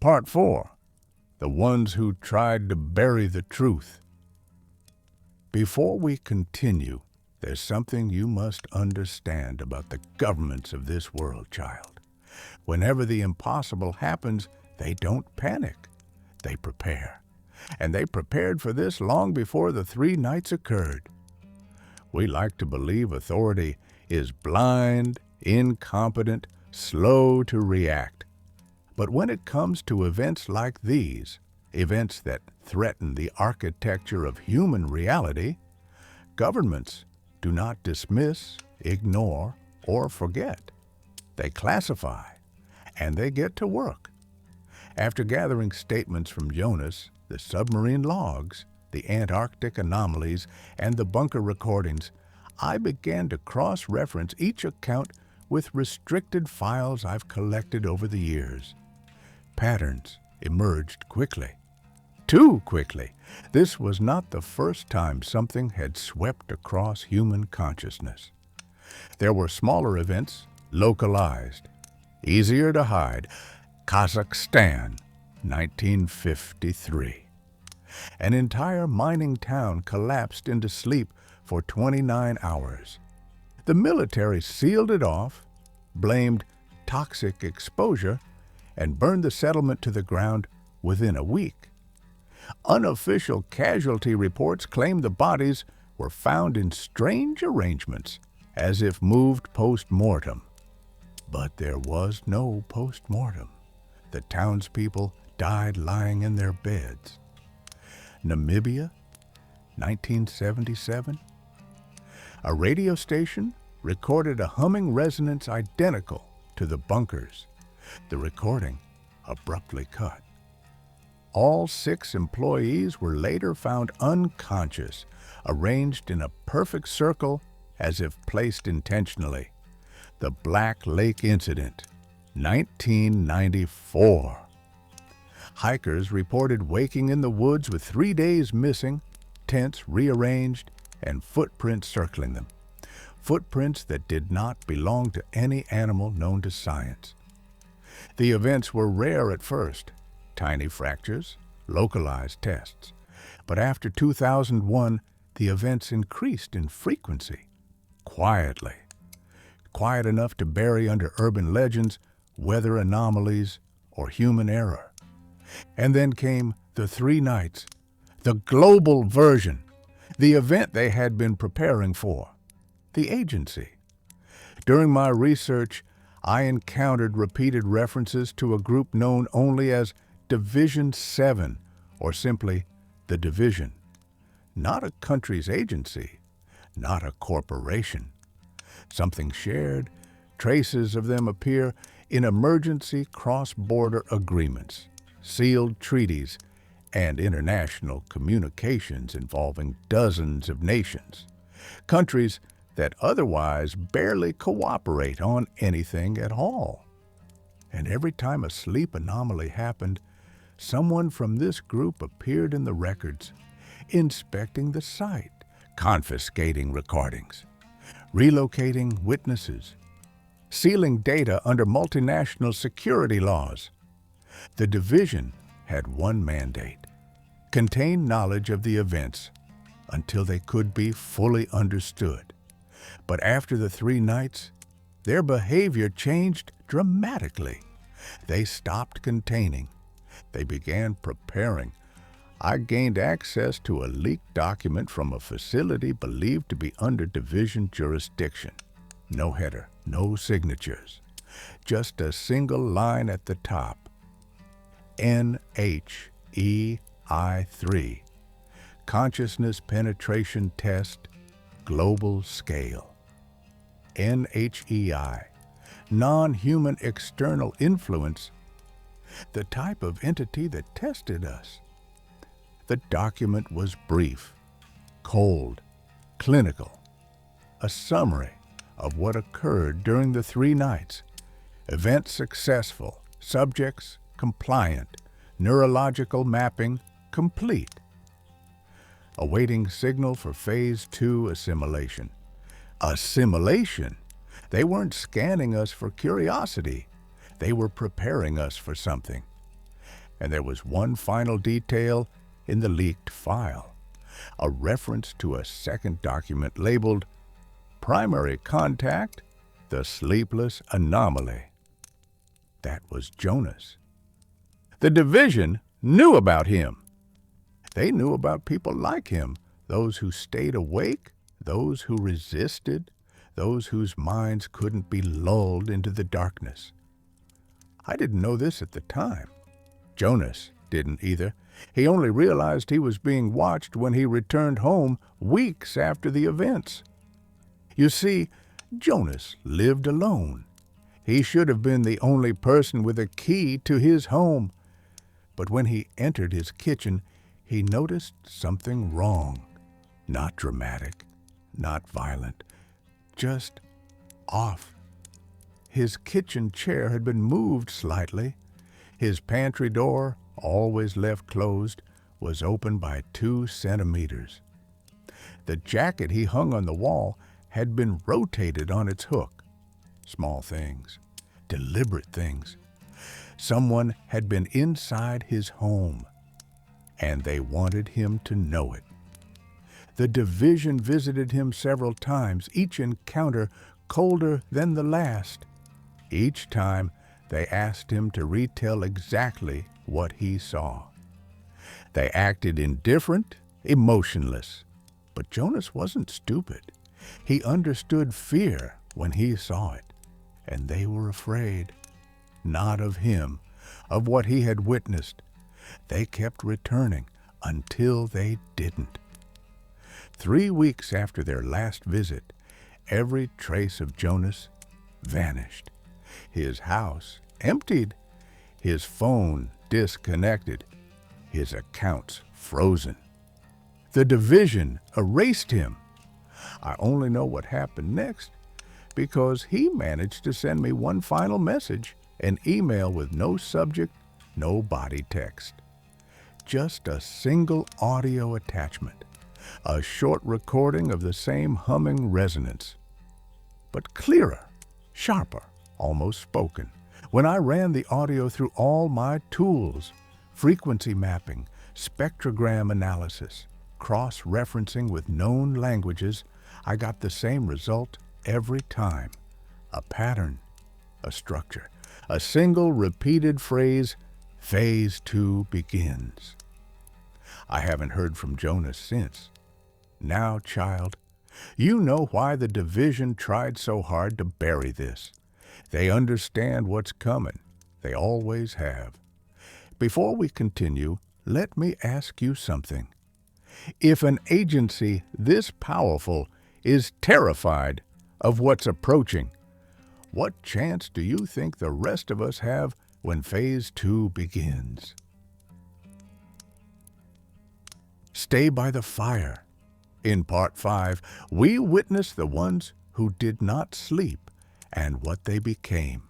Part 4. The Ones Who Tried to Bury the Truth. Before we continue, there's something you must understand about the governments of this world, child. Whenever the impossible happens, they don't panic. They prepare. And they prepared for this long before the 3 nights occurred. We like to believe authority is blind, incompetent, slow to react. But when it comes to events like these, events that threaten the architecture of human reality, governments do not dismiss, ignore, or forget. They classify, and they get to work. After gathering statements from Jonas, the submarine logs, the Antarctic anomalies, and the bunker recordings, I began to cross-reference each account with restricted files I've collected over the years. Patterns emerged quickly. Too quickly. This was not the first time something had swept across human consciousness. There were smaller events, localized, easier to hide. Kazakhstan, 1953. An entire mining town collapsed into sleep for 29 hours. The military sealed it off, blamed toxic exposure, and burned the settlement to the ground within a week. Unofficial casualty reports claim the bodies were found in strange arrangements, as if moved post-mortem. But there was no post-mortem. The townspeople died lying in their beds. Namibia, 1977. A radio station recorded a humming resonance identical to the bunkers. The recording abruptly cut. All 6 employees were later found unconscious, arranged in a perfect circle as if placed intentionally. The Black Lake Incident, 1994. Hikers reported waking in the woods with 3 days missing, tents rearranged, and footprints circling them. Footprints that did not belong to any animal known to science. The events were rare at first, tiny fractures, localized tests. But after 2001, the events increased in frequency, quietly. Quiet enough to bury under urban legends, weather anomalies, or human error. And then came the 3 nights, the global version, the event they had been preparing for, the agency. During my research, I encountered repeated references to a group known only as Division 7, or simply the Division. Not a country's agency, not a corporation. Something shared, traces of them appear in emergency cross-border agreements, sealed treaties, and international communications involving dozens of nations. Countries that otherwise barely cooperate on anything at all. And every time a sleep anomaly happened, someone from this group appeared in the records, inspecting the site, confiscating recordings, relocating witnesses, sealing data under multinational security laws. The division had one mandate: contain knowledge of the events until they could be fully understood. But after the 3 nights, their behavior changed dramatically. They stopped containing. They began preparing. I gained access to a leaked document from a facility believed to be under division jurisdiction. No header, no signatures. Just a single line at the top. NHEI3. Consciousness Penetration Test, Global Scale. NHEI. Non-human external influence. The type of entity that tested us. The document was brief, cold, clinical. A summary of what occurred during the 3 nights. Events successful, subjects compliant, neurological mapping complete. Awaiting signal for Phase 2 assimilation. Assimilation? They weren't scanning us for curiosity. They were preparing us for something. and there was one final detail in the leaked file, a reference to a second document labeled Primary Contact, the Sleepless Anomaly. That was Jonas. The division knew about him. They knew about people like him, those who stayed awake, those who resisted, those whose minds couldn't be lulled into the darkness. I didn't know this at the time. Jonas didn't either. He only realized he was being watched when he returned home weeks after the events. You see, Jonas lived alone. He should have been the only person with a key to his home. But when he entered his kitchen, he noticed something wrong. Not dramatic, not violent, just off. His kitchen chair had been moved slightly. His pantry door, always left closed, was open by 2 centimeters. The jacket he hung on the wall had been rotated on its hook. Small things, deliberate things. Someone had been inside his home, and they wanted him to know it. The division visited him several times, each encounter colder than the last. Each time, they asked him to retell exactly what he saw. They acted indifferent, emotionless. But Jonas wasn't stupid. He understood fear when he saw it, and they were afraid. Not of him, of what he had witnessed. They kept returning until they didn't. 3 weeks after their last visit, every trace of Jonas vanished. His house emptied, his phone disconnected, his accounts frozen. The division erased him. I only know what happened next because he managed to send me one final message, an email with no subject, no body text. Just a single audio attachment, a short recording of the same humming resonance, but clearer, sharper, almost spoken. When I ran the audio through all my tools, frequency mapping, spectrogram analysis, cross-referencing with known languages, I got the same result every time. A pattern, a structure, a single repeated phrase, phase 2 begins. I haven't heard from Jonas since. Now, child, you know why the division tried so hard to bury this. They understand what's coming. They always have. Before we continue, let me ask you something. If an agency this powerful is terrified of what's approaching, what chance do you think the rest of us have when phase 2 begins? Stay by the fire. In part 5, we witness the ones who did not sleep and what they became.